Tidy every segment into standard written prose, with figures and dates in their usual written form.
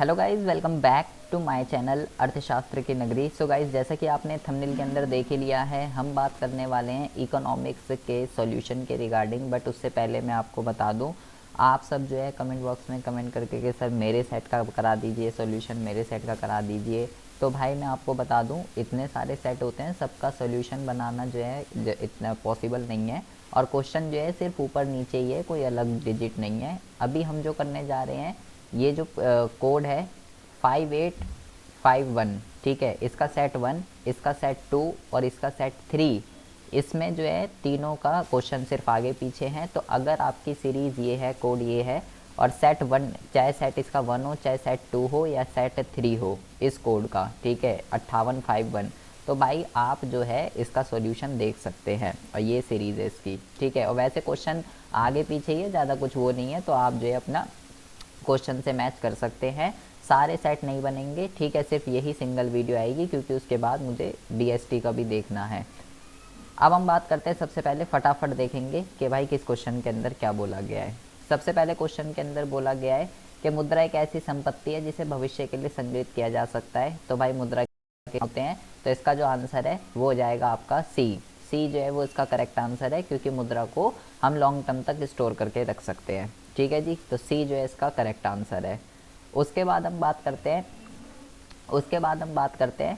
Hello guys, welcome back to my channel अर्थशास्त्र की नगरी। सो गाइस, जैसा कि आपने थंबनेल के अंदर देख ही लिया है, हम बात करने वाले हैं इकोनॉमिक्स के सॉल्यूशन के रिगार्डिंग। बट उससे पहले मैं आपको बता दूं, आप सब जो है कमेंट बॉक्स में कमेंट करके कि सर मेरे सेट का करा दीजिए सॉल्यूशन, मेरे सेट का करा दीजिए। तो भाई मैं आपको बता दूं, इतने सारे सेट होते हैं, सबका सॉल्यूशन बनाना जो है इतना पॉसिबल नहीं है। और क्वेश्चन जो है सिर्फ ऊपर नीचे ही है, कोई अलग डिजिट नहीं है। अभी हम जो करने जा रहे हैं, ये जो कोड है 5851, ठीक है, इसका सेट 1, इसका सेट 2 और इसका सेट 3, इसमें जो है तीनों का क्वेश्चन सिर्फ आगे पीछे हैं। तो अगर आपकी सीरीज़ ये है, कोड ये है, और सेट 1 चाहे सेट इसका 1 हो, चाहे सेट 2 हो या सेट 3 हो इस कोड का, ठीक है, 5851, तो भाई आप जो है इसका सॉल्यूशन देख सकते हैं। और ये सीरीज़ है इसकी, ठीक है। और वैसे क्वेश्चन आगे पीछे ही है, ज़्यादा कुछ वो नहीं है, तो आप जो है अपना क्वेश्चन से मैच कर सकते हैं। सारे सेट नहीं बनेंगे, ठीक है, सिर्फ यही सिंगल वीडियो आएगी, क्योंकि उसके बाद मुझे बीएसटी का भी देखना है। अब हम बात करते हैं, सबसे पहले फटाफट देखेंगे कि भाई किस क्वेश्चन के अंदर क्या बोला गया है। सबसे पहले क्वेश्चन के अंदर बोला गया है कि मुद्रा एक ऐसी संपत्ति है जिसे भविष्य के लिए संग्रहित किया जा सकता है। तो भाई मुद्रा के होते हैं, तो इसका जो आंसर है वो हो जाएगा आपका सी जो है वो इसका करेक्ट आंसर है, क्योंकि मुद्रा को हम लॉन्ग टर्म तक स्टोर करके रख सकते हैं, ठीक है जी। तो सी जो है इसका करेक्ट आंसर है। उसके बाद हम बात करते हैं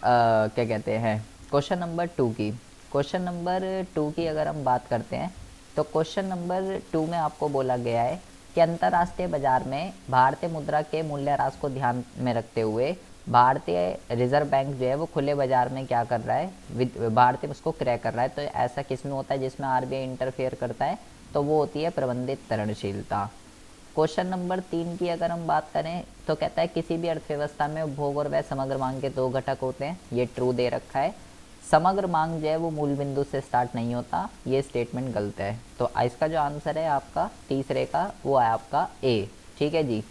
क्या कहते हैं, क्वेश्चन नंबर 2 की। क्वेश्चन नंबर 2 की अगर हम बात करते हैं, तो क्वेश्चन नंबर 2 में आपको बोला गया है कि अंतर्राष्ट्रीय बाजार में भारतीय मुद्रा के मूल्यह्रास को ध्यान में रखते हुए भारतीय रिजर्व बैंक जो है वो खुले बाजार में क्या कर रहा है, भारतीय उसको क्रय कर रहा है। तो ऐसा किस में होता है जिसमें आरबीआई इंटरफेयर करता है, तो वो होती है प्रबंधित तरणशीलता। क्वेश्चन नंबर 3 की अगर हम बात करें, तो कहता है किसी भी अर्थव्यवस्था में उपभोग और व्यय समग्र मांग के दो घटक होते हैं। ये ट्रू दे रखा है। समग्र मांग जो है वो मूल बिंदु से स्टार्ट नहीं होता, ये स्टेटमेंट गलत है। तो इसका जो आंसर है आपका तीसरे का, वो है आपका ए, ठीक है जी।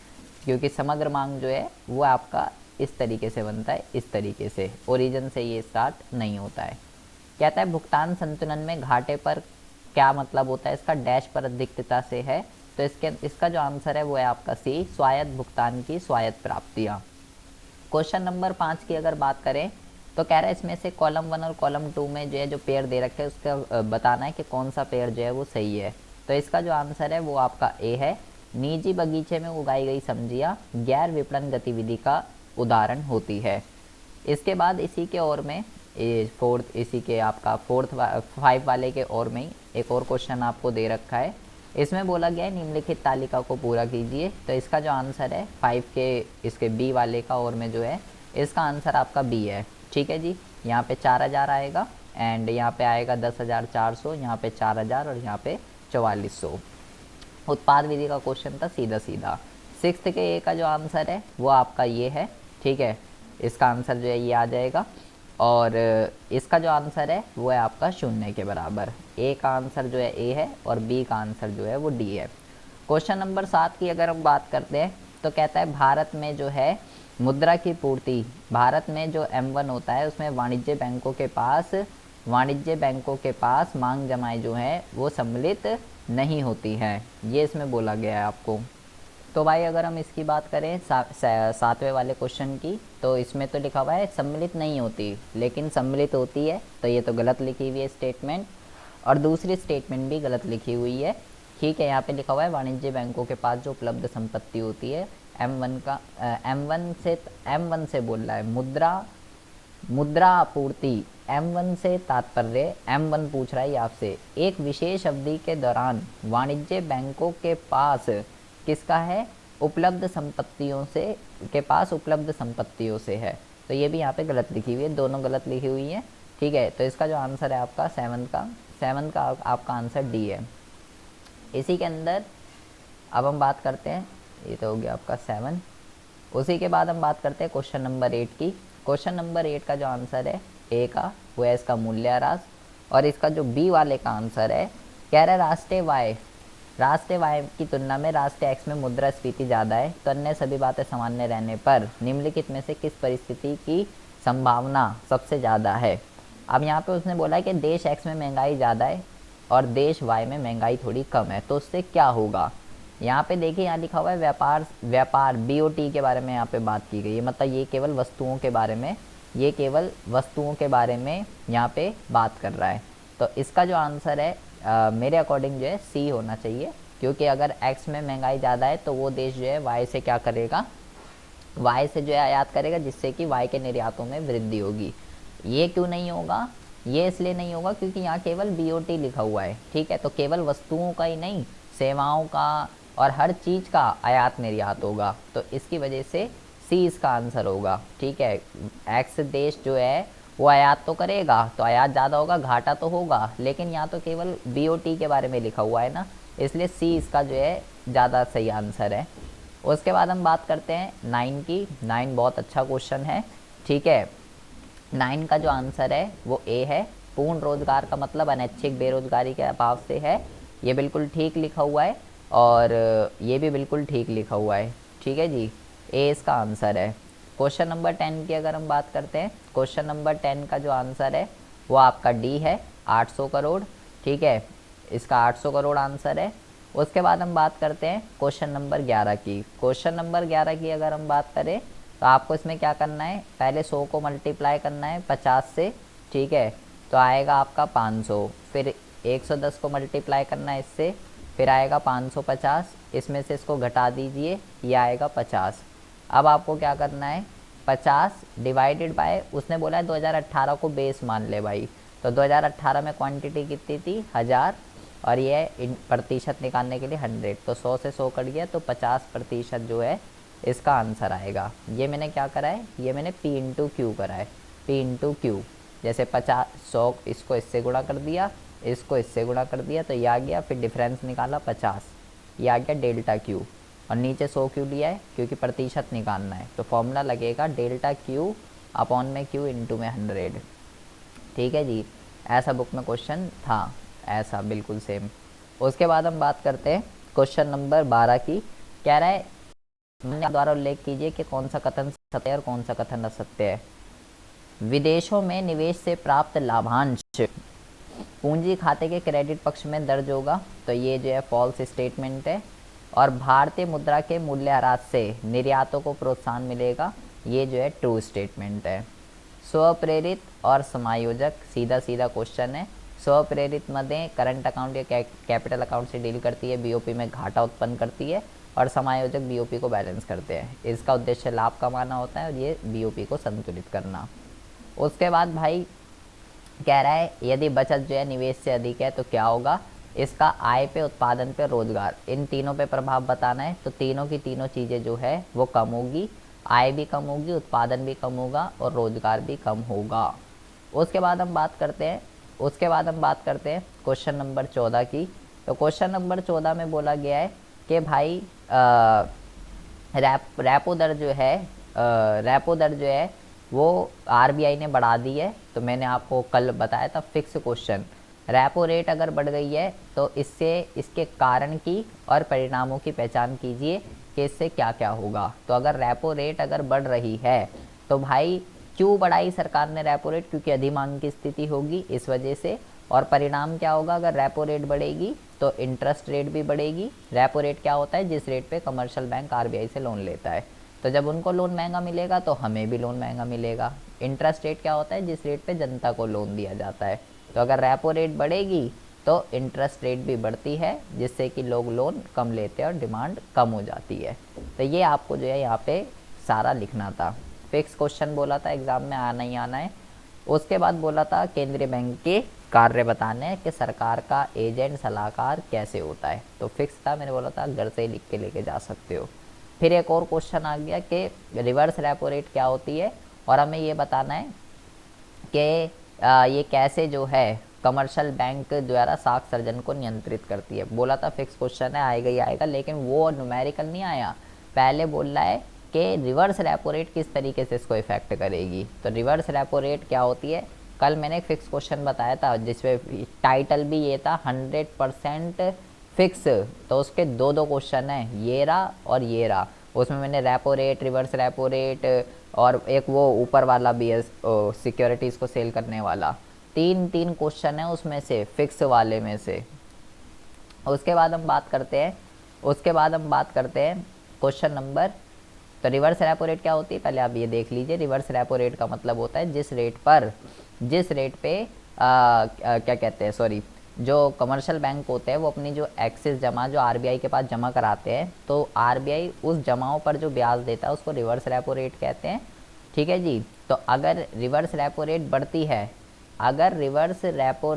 क्योंकि समग्र मांग जो है वो आपका इस तरीके से बनता है, इस तरीके से, ओरिजिन से ये स्टार्ट नहीं होता है। कहता है भुगतान संतुलन में घाटे पर क्या मतलब होता है इसका, डैश पर अधिकता से है। तो इसका जो आंसर है वो है आपका सी, स्वायत्त भुगतान की स्वायत्त प्राप्तियाँ। क्वेश्चन नंबर 5 की अगर बात करें, तो कह रहा है इसमें से कॉलम 1 और कॉलम 2 में जो है जो पेयर दे रखे हैं उसका बताना है कि कौन सा पेयर जो है वो सही है। तो इसका जो आंसर है वो आपका ए है। निजी बगीचे में उगाई गई सब्जियां गैर विपणन गतिविधि का उदाहरण होती है। इसके बाद इसी के और में फोर्थ, इसी के आपका फोर्थ 5 वाले के और में एक और क्वेश्चन आपको दे रखा है। इसमें बोला गया है निम्नलिखित तालिका को पूरा कीजिए। तो इसका जो आंसर है 5 के इसके बी वाले का और में जो है, इसका आंसर आपका बी है, ठीक है जी। यहाँ पे 4000 आएगा, एंड यहाँ पे आएगा 10,400, यहाँ पे 4000 और यहाँ पे 4400। उत्पाद विधि का क्वेश्चन था, सीधा सीधा। 6th के ए का जो आंसर है वो आपका ये है, ठीक है, इसका आंसर जो है ये आ जाएगा। और इसका जो आंसर है वो है आपका 0 के बराबर। ए का आंसर जो है ए है और बी का आंसर जो है वो डी है। क्वेश्चन नंबर 7 की अगर हम बात करते हैं, तो कहता है भारत में जो है मुद्रा की पूर्ति, भारत में जो M1 होता है उसमें वाणिज्य बैंकों के पास मांग जमाएं जो है वो सम्मिलित नहीं होती है, ये इसमें बोला गया है आपको। तो भाई अगर हम इसकी बात करें 7वें वाले क्वेश्चन की, तो इसमें तो लिखा हुआ है सम्मिलित नहीं होती, लेकिन सम्मिलित होती है, तो ये तो गलत लिखी हुई है स्टेटमेंट। और दूसरी स्टेटमेंट भी गलत लिखी हुई है, ठीक है। यहाँ पे लिखा हुआ है वाणिज्य बैंकों के पास जो उपलब्ध संपत्ति होती है M1 का, M1 से बोल रहा है मुद्रा आपूर्ति। M1 से तात्पर्य, M1 पूछ रहा है आपसे, एक विशेष अवधि के दौरान वाणिज्य बैंकों के पास किसका है, उपलब्ध संपत्तियों से, के पास उपलब्ध संपत्तियों से है। तो ये भी यहाँ पे गलत लिखी हुई है, दोनों गलत लिखी हुई है, ठीक है। तो इसका जो आंसर है आपका 7 का आपका आंसर डी है। इसी के अंदर अब हम बात करते हैं, ये तो हो गया आपका 7। उसी के बाद हम बात करते हैं क्वेश्चन नंबर 8 की। क्वेश्चन नंबर 8 का जो आंसर है ए का, वो है इसका मूल्यह्रास। और इसका जो बी वाले का आंसर है, कह रहा है राष्ट्रीय वाय की तुलना में राष्ट्रीय एक्स में मुद्रास्फीति ज़्यादा है, तो अन्य सभी बातें सामान्य रहने पर निम्नलिखित में से किस परिस्थिति की संभावना सबसे ज़्यादा है। अब यहाँ पे उसने बोला है कि देश एक्स में महंगाई ज़्यादा है और देश वाई में महंगाई थोड़ी कम है, तो उससे क्या होगा। यहाँ पे देखिए, यहाँ लिखा हुआ है व्यापार, व्यापार बीओटी के बारे में यहाँ पे बात की गई है, मतलब ये केवल वस्तुओं के बारे में, ये केवल वस्तुओं के बारे में यहाँ पे बात कर रहा है। तो इसका जो आंसर है मेरे अकॉर्डिंग जो है सी होना चाहिए, क्योंकि अगर एक्स में महंगाई ज़्यादा है तो वो देश जो है वाई से क्या करेगा, वाई से जो है आयात करेगा, जिससे कि वाई के निर्यातों में वृद्धि होगी। ये क्यों नहीं होगा, ये इसलिए नहीं होगा क्योंकि यहाँ केवल बीओटी लिखा हुआ है, ठीक है। तो केवल वस्तुओं का ही नहीं, सेवाओं का और हर चीज़ का आयात निर्यात होगा, तो इसकी वजह से सी इसका आंसर होगा, ठीक है। एक्स देश जो है वो आयात तो करेगा, तो आयात ज़्यादा होगा, घाटा तो होगा, लेकिन यहाँ तो केवल बीओटी के बारे में लिखा हुआ है ना, इसलिए सी इसका जो है ज़्यादा सही आंसर है। उसके बाद हम बात करते हैं 9 की। 9 बहुत अच्छा क्वेश्चन है, ठीक है। 9 का जो आंसर है वो ए है। पूर्ण रोजगार का मतलब अनैच्छिक बेरोजगारी के अभाव से है, ये बिल्कुल ठीक लिखा हुआ है, और ये भी बिल्कुल ठीक लिखा हुआ है, ठीक है जी। ए इसका आंसर है। क्वेश्चन नंबर 10 की अगर हम बात करते हैं, क्वेश्चन नंबर 10 का जो आंसर है वो आपका डी है, 800 करोड़, ठीक है। इसका 800 करोड़ आंसर है। उसके बाद हम बात करते हैं क्वेश्चन नंबर 11 की। क्वेश्चन नंबर 11 की अगर हम बात करें तो आपको इसमें क्या करना है, पहले 100 को मल्टीप्लाई करना है 50 से, ठीक है, तो आएगा आपका 500। फिर 110 को मल्टीप्लाई करना है इससे, फिर आएगा 550, इसमें से इसको घटा दीजिए, ये आएगा 50। अब आपको क्या करना है, 50 डिवाइडेड बाय, उसने बोला है 2018 को बेस मान ले भाई, तो 2018 में क्वांटिटी कितनी थी, 1000, और ये प्रतिशत निकालने के लिए 100, तो 100 से 100 कट गया, तो 50% जो है इसका आंसर आएगा। ये मैंने क्या करा है, ये मैंने पी इंटू क्यू करा है, पी इंटू क्यू, जैसे 50 100 इसको इससे गुणा कर दिया, इसको इससे गुणा कर दिया, तो ये आ गया, फिर डिफरेंस निकाला 50, ये आ गया डेल्टा क्यू, और नीचे 100 क्यू लिया है क्योंकि प्रतिशत निकालना है, तो फॉर्मूला लगेगा डेल्टा क्यू अपॉन में क्यू इंटू में 100, ठीक है जी। ऐसा बुक में क्वेश्चन था, ऐसा बिल्कुल सेम। उसके बाद हम बात करते हैं क्वेश्चन नंबर 12 की। कह रहा है द्वारा उल्लेख कीजिए कि कौन सा कथन सत्य है और कौन सा कथन असत्य है। विदेशों में निवेश से प्राप्त लाभांश पूंजी खाते के क्रेडिट पक्ष में दर्ज होगा, तो ये जो है फॉल्स स्टेटमेंट है। और भारतीय मुद्रा के मूल्यह्रास से निर्यातों को प्रोत्साहन मिलेगा, ये जो है ट्रू स्टेटमेंट है। स्वप्रेरित और समायोजक, सीधा सीधा क्वेश्चन है। स्वप्रेरित मदें करंट अकाउंट या कैपिटल अकाउंट से डील करती है, बीओपी में घाटा उत्पन्न करती है, और समायोजक बीओपी को बैलेंस करते हैं। इसका उद्देश्य लाभ कमाना होता है और ये बीओपी को संतुलित करना। उसके बाद भाई कह रहा है यदि बचत जो है निवेश से अधिक है तो क्या होगा, इसका आय पे, उत्पादन पे, रोजगार, इन तीनों पे प्रभाव बताना है। तो तीनों की तीनों चीज़ें जो है वो कम होगी, आय भी कम होगी, उत्पादन भी कम होगा और रोजगार भी कम होगा। उसके बाद हम बात करते हैं क्वेश्चन नंबर 14 की। तो क्वेश्चन नंबर 14 में बोला गया है कि भाई रेपो दर जो है वो आरबीआई ने बढ़ा दी है। तो मैंने आपको कल बताया था फिक्स क्वेश्चन, रेपो रेट अगर बढ़ गई है तो इसके कारण की और परिणामों की पहचान कीजिए कि इससे क्या क्या होगा। तो अगर रेपो रेट अगर बढ़ रही है तो भाई क्यों बढ़ाई सरकार ने रेपो रेट, क्योंकि अधिमांग की स्थिति होगी इस वजह से। और परिणाम क्या होगा, अगर रेपो रेट बढ़ेगी तो इंटरेस्ट रेट भी बढ़ेगी। रेपो रेट क्या होता है, जिस रेट पे कमर्शियल बैंक आरबीआई से लोन लेता है, तो जब उनको लोन महंगा मिलेगा तो हमें भी लोन महंगा मिलेगा। इंटरेस्ट रेट क्या होता है, जिस रेट पे जनता को लोन दिया जाता है। तो अगर रेपो रेट बढ़ेगी तो इंटरेस्ट रेट भी बढ़ती है, जिससे कि लोग लोन कम लेते हैं और डिमांड कम हो जाती है। तो ये आपको जो है यहाँ पे सारा लिखना था। फिक्स क्वेश्चन बोला था एग्जाम में आना ही आना है। उसके बाद बोला था केंद्रीय बैंक के कार्य बताने कि सरकार का एजेंट सलाहकार कैसे होता है। तो फिक्स था, मैंने बोला था घर से ही लिख के लेके जा सकते हो। फिर एक और क्वेश्चन आ गया कि रिवर्स रेपो रेट क्या होती है, और हमें ये बताना है कि ये कैसे जो है कमर्शियल बैंक द्वारा साख सर्जन को नियंत्रित करती है। बोला था फिक्स क्वेश्चन है, आएगा ही आएगा, लेकिन वो न्यूमेरिकल नहीं आया। पहले बोल रहा है कि रिवर्स रेपो रेट किस तरीके से इसको इफेक्ट करेगी। तो रिवर्स रेपो रेट क्या होती है, कल मैंने एक फिक्स क्वेश्चन बताया था जिसमें टाइटल भी ये था 100% फिक्स। तो उसके दो क्वेश्चन हैं, ये रहा और ये रहा। उसमें मैंने repo rate, reverse repo rate, और एक वो ऊपर वाला भी है सिक्योरिटीज़ को सेल करने वाला, तीन क्वेश्चन है उसमें से, फिक्स वाले में से। उसके बाद हम बात करते हैं उसके बाद हम बात करते हैं क्वेश्चन नंबर, तो रिवर्स रेपो रेट क्या होती है पहले आप ये देख लीजिए। रिवर्स रेपो रेट का मतलब होता है जिस रेट पे क्या कहते हैं, सॉरी, जो कमर्शियल बैंक होते हैं वो अपनी जो एक्सिस जमा जो आरबीआई के पास जमा कराते हैं, तो आरबीआई उस जमाओं पर जो ब्याज देता है उसको रिवर्स रेपो रेट कहते हैं। ठीक है जी। तो अगर रिवर्स रेपो रेट बढ़ती है, अगर रिवर्स रेपो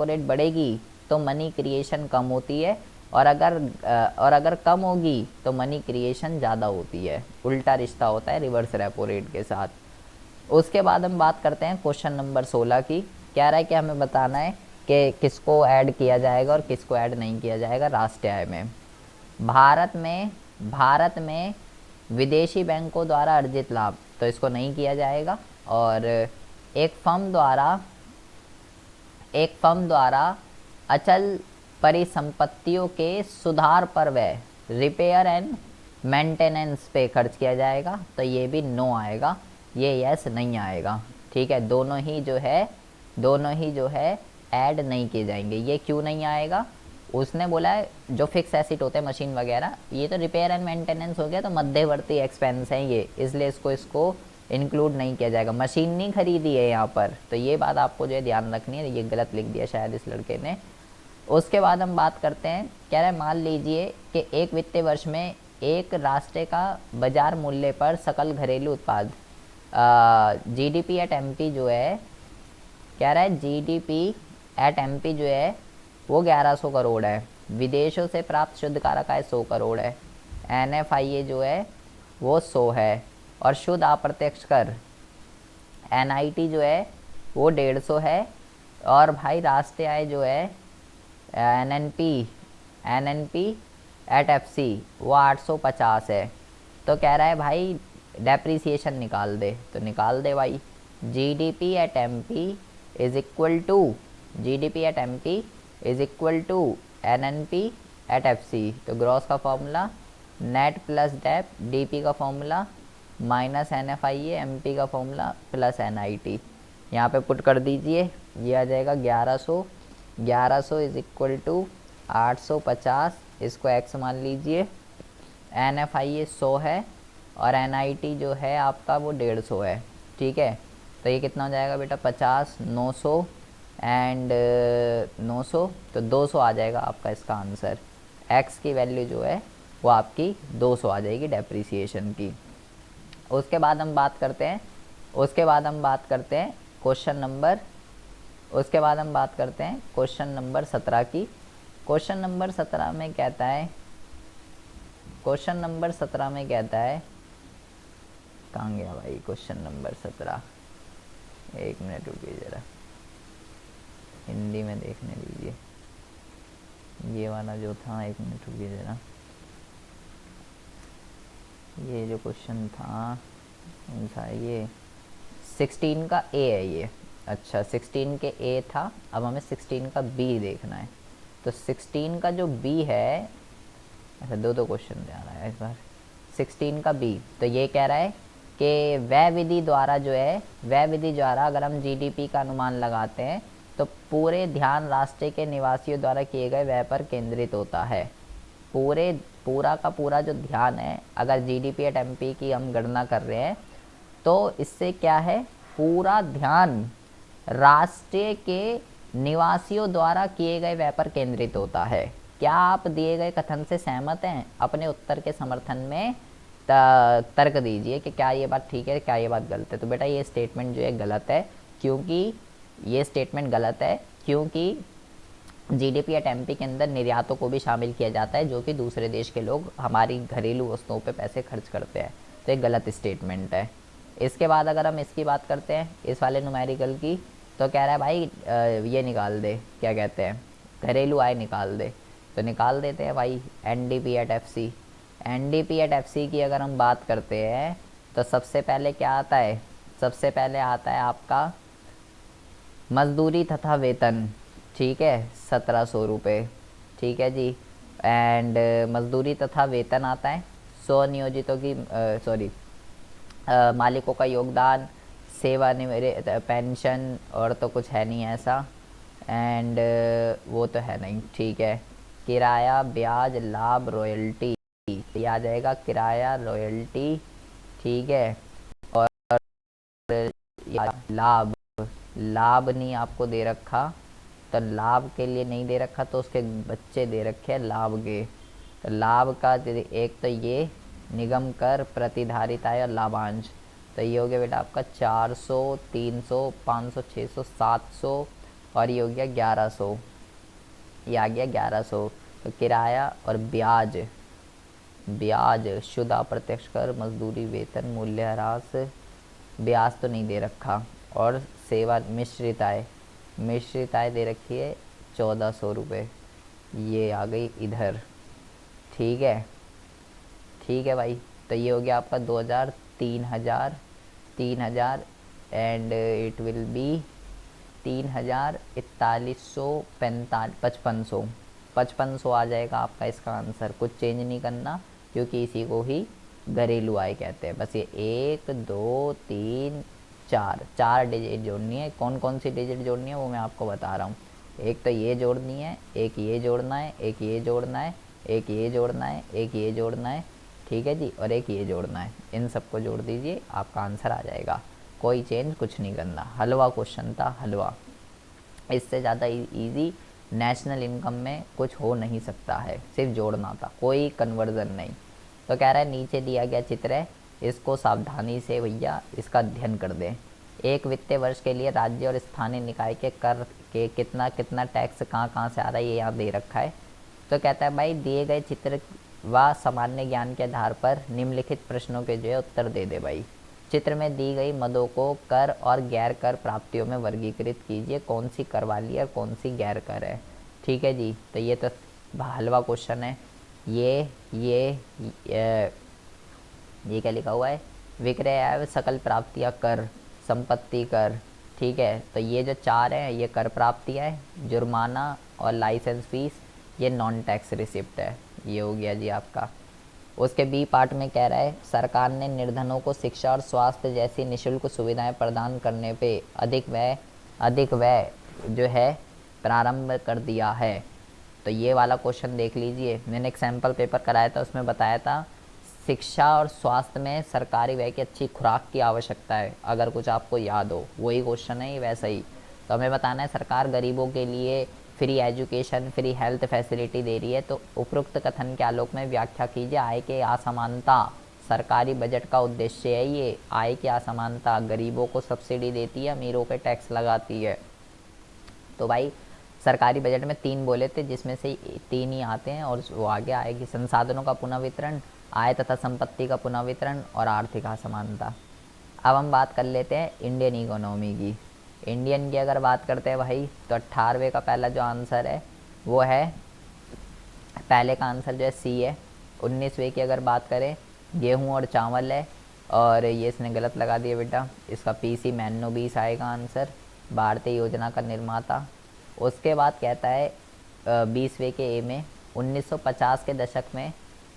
रेट बढ़ेगी तो मनी क्रिएशन कम होती है, और अगर कम होगी तो मनी क्रिएशन ज़्यादा होती है। उल्टा रिश्ता होता है रिवर्स रेपो रेट के साथ। उसके बाद हम बात करते हैं क्वेश्चन नंबर 16 की। कह रहा है कि हमें बताना है कि किसको ऐड किया जाएगा और किसको ऐड नहीं किया जाएगा राष्ट्रीय आय में। भारत में विदेशी बैंकों द्वारा अर्जित लाभ, तो इसको नहीं किया जाएगा। और एक फर्म द्वारा अचल परिसंपत्तियों के सुधार पर व्यय, रिपेयर एंड मेंटेनेंस पे खर्च किया जाएगा, तो ये भी नो आएगा, ये यस नहीं आएगा। ठीक है, दोनों ही जो है ऐड नहीं किए जाएंगे। ये क्यों नहीं आएगा, उसने बोला है जो फिक्स एसेट होते हैं मशीन वगैरह, ये तो रिपेयर एंड मेंटेनेंस हो गया, तो मध्यवर्ती एक्सपेंस हैं ये, इसलिए इसको इंक्लूड नहीं किया जाएगा। मशीन नहीं खरीदी है यहाँ पर, तो ये बात आपको जो है ध्यान रखनी है। ये गलत लिख दिया शायद इस लड़के ने। उसके बाद हम बात करते हैं, कह रहे हैं मान लीजिए कि एक वित्तीय वर्ष में एक राष्ट्र का बाजार मूल्य पर सकल घरेलू उत्पाद जीडीपी एट एमपी जो है, कह रहा है जीडीपी एट एमपी जो है वो 1100 करोड़ है। विदेशों से प्राप्त शुद्ध कारक आय 100 करोड़ है। एनएफआईए जो है वो 100 है। और शुद्ध अप्रत्यक्ष कर एनआईटी जो है वो 150 है। और भाई राष्ट्रीय आय जो है एनएनपी एट एफसी वो 850 है। तो कह रहा है भाई डेप्रीसिएशन निकाल दे, तो निकाल दे भाई। GDP at MP is equal to NNP at FC. तो ग्रॉस का formula net plus dep, DP का फॉर्मूला माइनस एनएफआईए, एमपी का फॉर्मूला प्लस एनआईटी। यहाँ पे पुट कर दीजिए, ये आ जाएगा 1100 इज इक्वल टू 850, इसको एक्स मान लीजिए। एनएफआईए 100 है और एनआईटी जो है आपका वो 150 है। ठीक है, तो ये कितना हो जाएगा बेटा, 50, 900 एंड 900, तो 200 आ जाएगा आपका इसका आंसर। एक्स की वैल्यू जो है वो आपकी 200 आ जाएगी डेप्रीसिएशन की। उसके बाद हम बात करते हैं क्वेश्चन नंबर 17 की। क्वेश्चन नंबर 17 में कहता है, कहाँ गया भाई क्वेश्चन नंबर 17, एक मिनट रुकिए ज़रा, हिंदी में देखने दीजिए ये वाला जो था, एक मिनट रुकिए ज़रा। ये जो क्वेश्चन था कौन सा है, ये 16 का ए है ये। अच्छा 16 के ए था, अब हमें 16 का बी देखना है। तो 16 का जो बी है, अच्छा दो क्वेश्चन आ रहा है इस बार। 16 का बी, तो ये कह रहा है कि व्यय विधि द्वारा अगर हम जीडीपी का अनुमान लगाते हैं तो पूरे ध्यान राष्ट्र के निवासियों द्वारा किए गए व्यय पर केंद्रित होता है। पूरा का पूरा जो ध्यान है, अगर जीडीपी एट एमपी की हम गणना कर रहे हैं तो इससे क्या है, पूरा ध्यान राष्ट्र के निवासियों द्वारा किए गए व्यय पर केंद्रित होता है। क्या आप दिए गए कथन से सहमत हैं? अपने उत्तर के समर्थन में तर्क दीजिए कि क्या ये बात ठीक है, क्या ये बात गलत है। तो बेटा ये स्टेटमेंट जो है गलत है, क्योंकि जीडीपी एट एमपी के अंदर निर्यातों को भी शामिल किया जाता है, जो कि दूसरे देश के लोग हमारी घरेलू वस्तुओं पे पैसे खर्च करते हैं। तो एक गलत स्टेटमेंट है। इसके बाद अगर हम इसकी बात करते हैं, इस वाले न्यूमेरिकल की, तो कह रहा है भाई ये निकाल दे, क्या कहते हैं, घरेलू आय निकाल दे। तो निकाल देते हैं भाई। एनडीपी एट एफसी की अगर हम बात करते हैं तो सबसे पहले क्या आता है, सबसे पहले आता है आपका मजदूरी तथा वेतन। ठीक है, 1700 रुपये। ठीक है जी। एंड मजदूरी तथा वेतन आता है, 100 नियोजितों की मालिकों का योगदान, सेवानिवृत्त, पेंशन, और तो कुछ है नहीं ऐसा, एंड वो तो है नहीं। ठीक है, किराया, ब्याज, लाभ, रॉयल्टी। ये आ जाएगा किराया, रॉयल्टी, ठीक है। और लाभ, लाभ नहीं आपको दे रखा, तो लाभ के लिए नहीं दे रखा, तो उसके बच्चे दे रखे हैं लाभ के। तो लाभ का एक तो ये निगम कर, प्रतिधारिता और लाभांश। तो ये हो गया बेटा आपका 400, 300, 500, 600, 700 और ये हो गया 1100। ये आ गया 1100। तो किराया और ब्याज, ब्याज शुद्ध अप्रत्यक्ष कर, मजदूरी, वेतन, मूल्यह्रास, ब्याज तो नहीं दे रखा। और सेवा मिश्रित आय, मिश्रित आय दे रखी है 1400 रुपये। ये आ गई इधर, ठीक है, ठीक है भाई। तो ये हो गया आपका 2000, 3000, 3000 एंड इट विल बी 3000, 4100, 5500, 5500 आ जाएगा आपका इसका आंसर। कुछ चेंज नहीं करना क्योंकि इसी को ही घरेलू आय कहते हैं। बस ये 1 2 3 4, 4 डिजिट जोड़नी है। कौन कौन सी डिजिट जोड़नी है वो मैं आपको बता रहा हूँ। एक तो ये जोड़नी है, एक ये जोड़ना है, एक ये जोड़ना है, एक ये जोड़ना है, एक ये जोड़ना है, ठीक है जी, और एक ये जोड़ना है। इन सबको जोड़ दीजिए, आपका आंसर आ जाएगा। कोई चेंज कुछ नहीं करना। हलवा क्वेश्चन था, हलवा। इससे ज़्यादा इजी नेशनल इनकम में कुछ हो नहीं सकता है। सिर्फ जोड़ना था, कोई कन्वर्जन नहीं। तो कह रहा है नीचे दिया गया चित्र है, इसको सावधानी से भैया इसका अध्ययन कर दें। एक वित्तीय वर्ष के लिए राज्य और स्थानीय निकाय के कर के कितना कितना टैक्स कहाँ कहाँ से आ रहा है ये यहाँ दे रखा है। तो कहता है भाई दिए गए चित्र व सामान्य ज्ञान के आधार पर निम्नलिखित प्रश्नों के जो है उत्तर दे दे भाई। चित्र में दी गई मदों को कर और गैर कर प्राप्तियों में वर्गीकृत कीजिए। कौन सी कर वाली है और कौन सी गैर कर है, ठीक है जी। तो ये तो हलवा क्वेश्चन है। ये क्या लिखा हुआ है, विक्रय एवं सकल प्राप्तियाँ कर, संपत्ति कर, ठीक है। तो ये जो 4 है ये कर प्राप्तियाँ है, जुर्माना और लाइसेंस फीस ये नॉन टैक्स रिसिप्ट है। ये हो गया जी आपका। उसके बी पार्ट में कह रहा है सरकार ने निर्धनों को शिक्षा और स्वास्थ्य जैसी निःशुल्क सुविधाएं प्रदान करने पे अधिक व्यय जो है प्रारंभ कर दिया है। तो ये वाला क्वेश्चन देख लीजिए, मैंने एक सैम्पल पेपर कराया था, उसमें बताया था शिक्षा और स्वास्थ्य में सरकारी व्यय की अच्छी खुराक की आवश्यकता है। अगर कुछ आपको याद हो, वही क्वेश्चन है ये वैसा ही। तो हमें बताना है सरकार गरीबों के लिए free education, free health facility दे रही है। तो उपरोक्त कथन के आलोक में व्याख्या कीजिए। आय के असमानता सरकारी बजट का उद्देश्य है। ये आय की असमानता, गरीबों को सब्सिडी देती है, अमीरों पे टैक्स लगाती है। तो भाई सरकारी बजट में 3 बोले थे, जिसमें से 3 ही आते हैं और वो आगे आएगी। संसाधनों का पुनः वितरण, आय तथा संपत्ति का पुनः वितरण और आर्थिक असमानता। अब हम बात कर लेते हैं इंडियन इकोनॉमी की। इंडियन की अगर बात करते हैं भाई, तो 18वें का पहला जो आंसर है वो है, पहले का आंसर जो है सी है। 19वें की अगर बात करें, गेहूँ और चावल है, और ये इसने गलत लगा दिया बेटा, इसका पीसी मैनो 20 आएगा आंसर, भारतीय योजना का निर्माता। उसके बाद कहता है 20वें के ए में 1950 के दशक में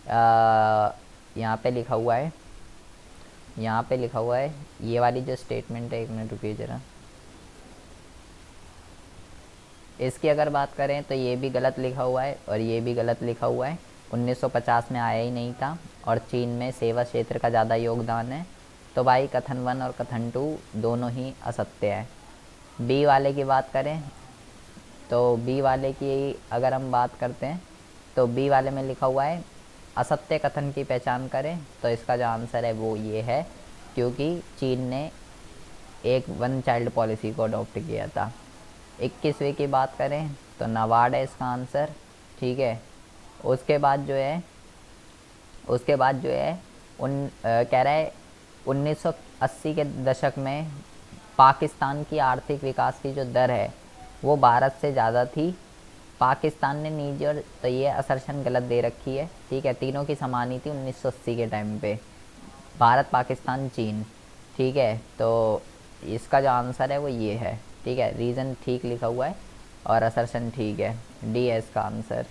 यहाँ पे लिखा हुआ है, यहाँ पे लिखा हुआ है ये वाली जो स्टेटमेंट है, एक मिनट रुकिए ज़रा, इसकी अगर बात करें तो ये भी गलत लिखा हुआ है और ये भी गलत लिखा हुआ है। 1950 में आया ही नहीं था और चीन में सेवा क्षेत्र का ज़्यादा योगदान है। तो भाई कथन 1 और कथन 2 दोनों ही असत्य है। बी वाले की बात करें तो बी वाले की अगर हम बात करते हैं तो बी वाले में लिखा हुआ है असत्य कथन की पहचान करें। तो इसका जो आंसर है वो ये है, क्योंकि चीन ने एक 1 चाइल्ड पॉलिसी को अडॉप्ट किया था। 21वें की बात करें तो नाबार्ड है इसका आंसर, ठीक है। उसके बाद जो है कह रहा है 1980 के दशक में पाकिस्तान की आर्थिक विकास की जो दर है वो भारत से ज़्यादा थी। पाकिस्तान ने निजी और, तो ये असर्शन गलत दे रखी है, ठीक है। तीनों की समान ही थी 1980 के टाइम पे, भारत, पाकिस्तान, चीन, ठीक है। तो इसका जो आंसर है वो ये है, ठीक है। रीज़न ठीक लिखा हुआ है और असर्शन ठीक है, डी है इसका आंसर।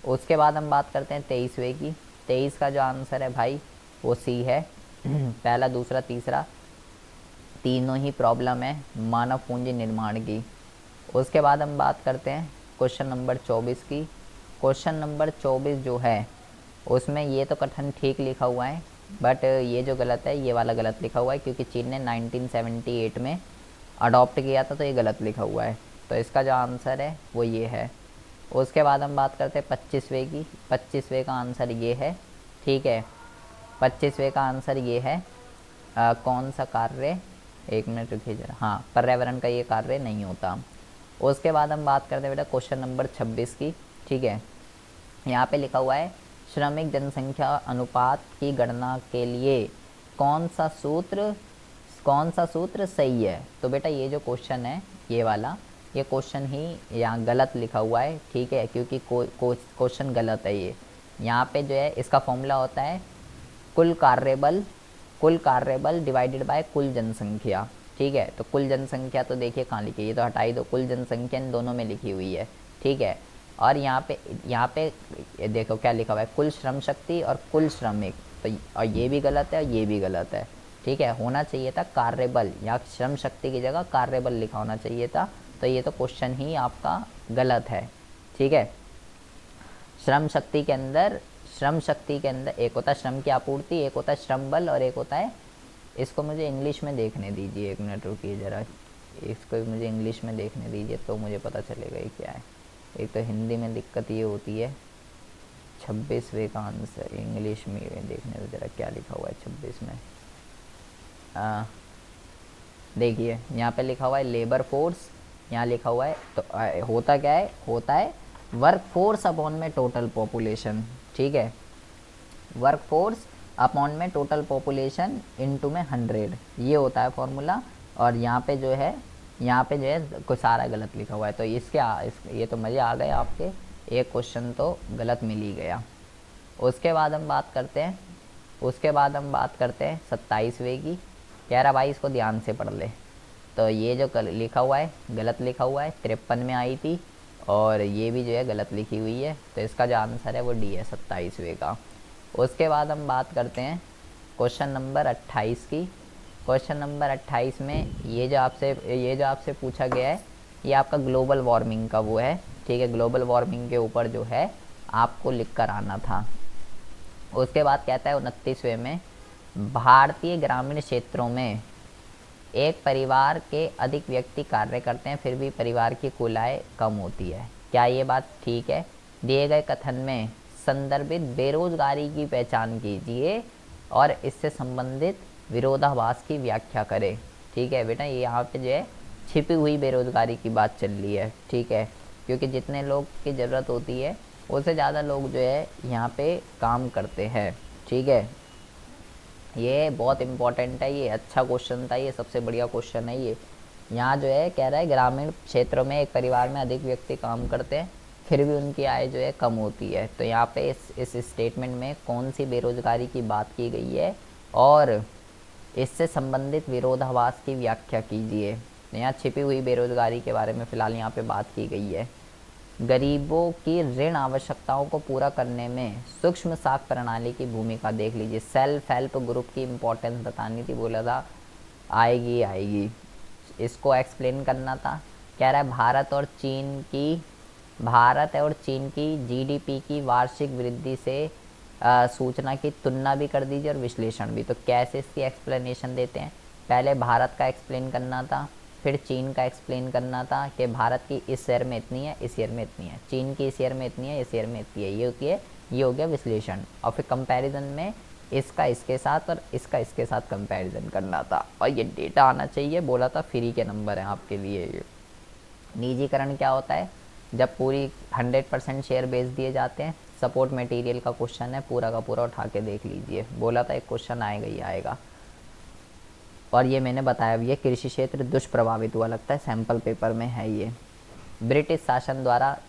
उसके बाद हम बात करते हैं 23वें की। 23 का जो आंसर है भाई वो सी है। पहला, दूसरा, तीसरा तीनों ही प्रॉब्लम है मानव पूंजी निर्माण की। उसके बाद हम बात करते हैं क्वेश्चन नंबर 24 की। क्वेश्चन नंबर 24 जो है उसमें ये तो कथन ठीक लिखा हुआ है, बट ये जो गलत है ये वाला गलत लिखा हुआ है, क्योंकि चीन ने 1978 में अडॉप्ट किया था, तो ये गलत लिखा हुआ है। तो इसका जो आंसर है वो ये है। उसके बाद हम बात करते हैं 25वें की। 25वें का आंसर ये है, ठीक है। 25वें का आंसर ये है, कौन सा कार्य, एक मिनट रुकिए जरा, हाँ, पर्यावरण का ये कार्य नहीं होता। उसके बाद हम बात करते हैं बेटा क्वेश्चन नंबर 26 की, ठीक है। यहाँ पे लिखा हुआ है श्रमिक जनसंख्या अनुपात की गणना के लिए कौन सा सूत्र सही है। तो बेटा ये जो क्वेश्चन है ये वाला, ये क्वेश्चन ही यहाँ गलत लिखा हुआ है, ठीक है, क्योंकि क्वेश्चन गलत है ये। यहाँ पे जो है इसका फॉर्मूला होता है कुल कार्यबल डिवाइडेड बाय कुल जनसंख्या, ठीक है। तो कुल जनसंख्या तो देखिए कहाँ लिखी है, ये तो हटाई दो, कुल जनसंख्या इन दोनों में लिखी हुई है, ठीक है। और यहाँ पे देखो क्या लिखा हुआ है, कुल श्रम शक्ति और कुल श्रमिक, तो और ये भी गलत है और ये भी गलत है, ठीक है। होना चाहिए था कार्यबल, या श्रम शक्ति की जगह कार्यबल लिखा होना चाहिए था। तो ये तो क्वेश्चन ही आपका गलत है, ठीक है। श्रम शक्ति के अंदर एक होता है श्रम की आपूर्ति, एक होता है श्रम बल, और एक होता है, इसको मुझे इंग्लिश में देखने दीजिए, एक मिनट रुकिए ज़रा, इसको मुझे इंग्लिश में देखने दीजिए तो मुझे पता चलेगा ये क्या है। एक तो हिंदी में दिक्कत ये होती है। 26वें का आंसर इंग्लिश में देखने दो ज़रा क्या लिखा हुआ है 26 में। देखिए यहाँ पे लिखा हुआ है लेबर फोर्स, यहाँ लिखा हुआ है, तो होता क्या है, होता है वर्क फोर्स अपॉन में टोटल पॉपुलेशन, ठीक है। वर्क फोर्स अपॉन में टोटल पॉपुलेशन इनटू में 100, ये होता है फॉर्मूला। और यहाँ पे जो है कुछ सारा गलत लिखा हुआ है। तो ये तो मज़े आ गए आपके, एक क्वेश्चन तो गलत मिल ही गया। उसके बाद हम बात करते हैं 27वें की। कह रहा भाई इसको ध्यान से पढ़ ले। तो ये जो लिखा हुआ है गलत लिखा हुआ है, 53 में आई थी, और ये भी जो है गलत लिखी हुई है। तो इसका जो आंसर है वो डी है 27वें का। उसके बाद हम बात करते हैं क्वेश्चन नंबर 28 की। क्वेश्चन नंबर 28 में ये जो आपसे पूछा गया है, ये आपका ग्लोबल वार्मिंग का वो है, ठीक है। ग्लोबल वार्मिंग के ऊपर जो है आपको लिख कर आना था। उसके बाद कहता है 29वें में, भारतीय ग्रामीण क्षेत्रों में एक परिवार के अधिक व्यक्ति कार्य करते हैं, फिर भी परिवार की कुल आय कम होती है। क्या ये बात ठीक है? दिए गए कथन में संदर्भित बेरोजगारी की पहचान कीजिए और इससे संबंधित विरोधाभास की व्याख्या करें, ठीक है बेटा। ये यहाँ पे जो है छिपी हुई बेरोजगारी की बात चल रही है, ठीक है, क्योंकि जितने लोग की ज़रूरत होती है उससे ज़्यादा लोग जो है यहाँ पे काम करते हैं, ठीक है। ये बहुत इम्पोर्टेंट है, ये अच्छा क्वेश्चन था, ये सबसे बढ़िया क्वेश्चन है ये। यहाँ जो है कह रहा है ग्रामीण क्षेत्रों में एक परिवार में अधिक व्यक्ति काम करते हैं, फिर भी उनकी आय जो है कम होती है। तो यहाँ पे इस स्टेटमेंट में कौन सी बेरोजगारी की बात की गई है और इससे संबंधित विरोधाभास की व्याख्या कीजिए। तो यहाँ छिपी हुई बेरोजगारी के बारे में फ़िलहाल यहाँ पे बात की गई है। गरीबों की ऋण आवश्यकताओं को पूरा करने में सूक्ष्म साख प्रणाली की भूमिका देख लीजिए। सेल्फ हेल्प ग्रुप की इम्पोर्टेंस बतानी थी, बोला था आएगी, इसको एक्सप्लेन करना था। कह रहा है भारत और चीन की जीडीपी की वार्षिक वृद्धि से सूचना की तुलना भी कर दीजिए और विश्लेषण भी। तो कैसे इसकी एक्सप्लेनेशन देते हैं, पहले भारत का एक्सप्लेन करना था, फिर चीन का एक्सप्लेन करना था कि भारत की इस ईयर में इतनी है, इस ईयर में इतनी है, चीन की इस ईयर में इतनी है, इस ईयर में इतनी है, ये हो गया विश्लेषण। और फिर कंपैरिजन में इसका इसके साथ और इसका इसके साथ कंपैरिजन करना था, और ये डेटा आना चाहिए, बोला था फ्री के नंबर हैं आपके लिए। निजीकरण क्या होता है, जब पूरी 100% शेयर बेच दिए जाते हैं। सपोर्ट मटेरियल का क्वेश्चन है, पूरा का पूरा उठा के देख लीजिए, बोला था एक क्वेश्चन आएगा ही आएगा। और ये मैंने बताया भी है, कृषि क्षेत्र दुष्प्रभावित हुआ लगता है, सैंपल पेपर में है ये। ब्रिटिश शासन द्वारा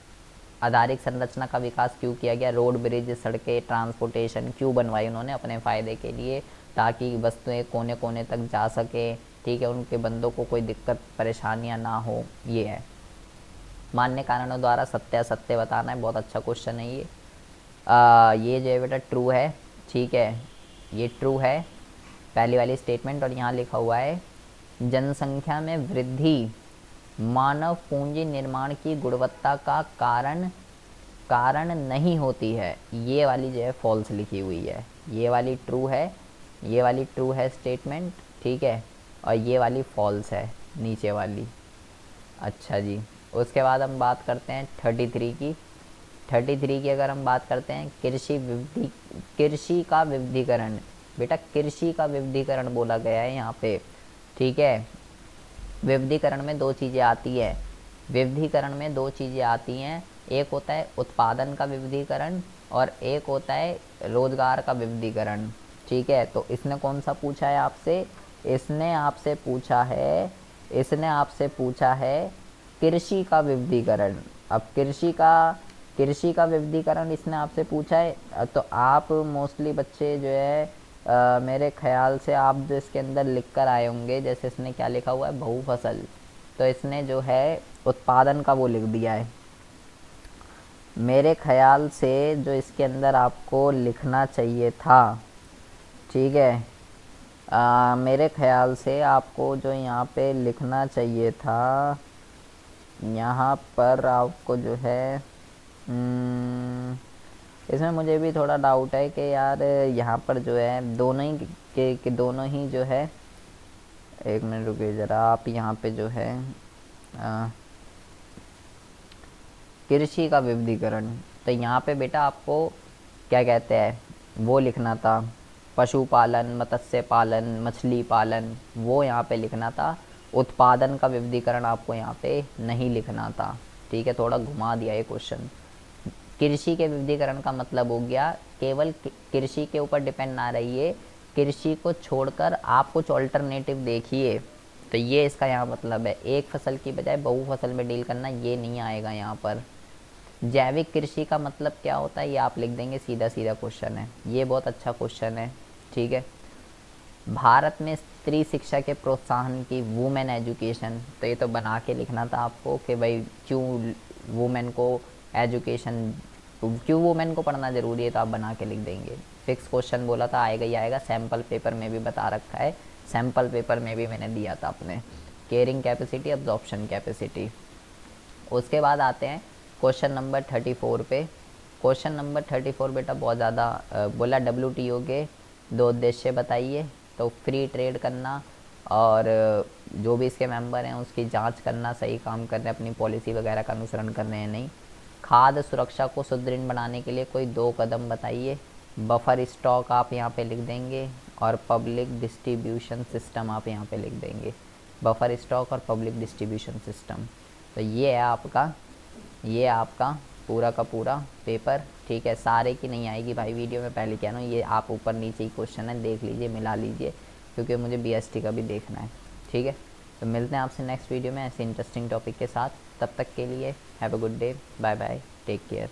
आधारिक संरचना का विकास क्यों किया गया, रोड ब्रिज सड़कें ट्रांसपोर्टेशन क्यों बनवाई उन्होंने, अपने फ़ायदे के लिए, ताकि वस्तुएं कोने कोने तक जा सके, ठीक है, उनके बंदों को कोई दिक्कत परेशानियां ना हो, ये है। मान्य कारणों द्वारा सत्य असत्य बताना है, बहुत अच्छा क्वेश्चन है ये जो है बेटा ट्रू है, ठीक है, ये ट्रू है पहली वाली स्टेटमेंट। और यहाँ लिखा हुआ है जनसंख्या में वृद्धि मानव पूंजी निर्माण की गुणवत्ता का कारण कारण नहीं होती है, ये वाली जो है फॉल्स लिखी हुई है, ये वाली ट्रू है, ये वाली ट्रू है स्टेटमेंट, ठीक है, और ये वाली फॉल्स है नीचे वाली। अच्छा जी, उसके बाद हम बात करते हैं 33 की। 33 की अगर हम बात करते हैं, कृषि का विविधीकरण। बेटा कृषि का विविधीकरण बोला गया है यहाँ पे, ठीक है। विविधीकरण में दो चीज़ें आती है, विविधीकरण में दो चीज़ें आती हैं, एक होता है उत्पादन का विविधीकरण और एक होता है रोजगार का विविधीकरण, ठीक है। तो इसने कौन सा पूछा है आपसे, इसने आपसे पूछा है, इसने आपसे पूछा है कृषि का विविधीकरण। अब कृषि का विविधीकरण इसने आपसे पूछा है, तो आप मोस्टली बच्चे जो है मेरे ख्याल से आप जो इसके अंदर लिख कर आए होंगे, जैसे इसने क्या लिखा हुआ है, बहुफसल, तो इसने जो है उत्पादन का वो लिख दिया है। मेरे ख्याल से जो इसके अंदर आपको लिखना चाहिए था, ठीक है, मेरे ख्याल से आपको जो यहाँ पे लिखना चाहिए था, यहाँ पर आपको जो है इसमें मुझे भी थोड़ा डाउट है कि यार यहाँ पर जो है दोनों ही के दोनों ही जो है, एक मिनट रुकिए ज़रा, आप यहाँ पे जो है कृषि का विविधीकरण, तो यहाँ पे बेटा आपको क्या कहते हैं वो लिखना था, पशुपालन, मत्स्य पालन, मछली पालन, वो यहाँ पे लिखना था। उत्पादन का विविधीकरण आपको यहाँ पे नहीं लिखना था, ठीक है, थोड़ा घुमा दिया ये क्वेश्चन। कृषि के विविधीकरण का मतलब हो गया केवल कृषि के ऊपर डिपेंड ना रहिए, कृषि को छोड़कर आप कुछ ऑल्टरनेटिव देखिए, तो ये इसका यहाँ मतलब है। एक फसल की बजाय बहुफसल में डील करना, ये नहीं आएगा यहाँ पर। जैविक कृषि का मतलब क्या होता है, ये आप लिख देंगे, सीधा सीधा क्वेश्चन है, ये बहुत अच्छा क्वेश्चन है, ठीक है। भारत में स्त्री शिक्षा के प्रोत्साहन की, वुमेन एजुकेशन, तो ये तो बना के लिखना था आपको कि भाई क्यों वुमेन को एजुकेशन, क्यों वुमेन को पढ़ना ज़रूरी है, तो आप बना के लिख देंगे। फिक्स क्वेश्चन बोला था आएगा ही आएगा, सैम्पल पेपर में भी बता रखा है, सैम्पल पेपर में भी मैंने दिया था अपने, कैरिंग कैपेसिटी, अब्जॉर्प्शन कैपेसिटी। उसके बाद आते हैं क्वेश्चन नंबर 34 पे। क्वेश्चन नंबर 34 बेटा बहुत ज़्यादा बोला, WTO के दो उद्देश्य बताइए, तो फ्री ट्रेड करना और जो भी इसके मेंबर हैं उसकी जांच करना, सही काम कर रहे हैं, अपनी पॉलिसी वगैरह का अनुसरण कर रहे हैं नहीं। खाद्य सुरक्षा को सुदृढ़ बनाने के लिए कोई दो कदम बताइए, बफर स्टॉक आप यहाँ पे लिख देंगे और पब्लिक डिस्ट्रीब्यूशन सिस्टम आप यहाँ पे लिख देंगे, बफर स्टॉक और पब्लिक डिस्ट्रीब्यूशन सिस्टम। तो ये है आपका, ये आपका पूरा का पूरा पेपर, ठीक है। सारे की नहीं आएगी भाई, वीडियो में पहले कह रहा हूँ, ये आप ऊपर नीचे ही क्वेश्चन है, देख लीजिए, मिला लीजिए, क्योंकि मुझे BST का भी देखना है, ठीक है। तो मिलते हैं आपसे नेक्स्ट वीडियो में ऐसे इंटरेस्टिंग टॉपिक के साथ, तब तक के लिए have a good day, bye bye, take care.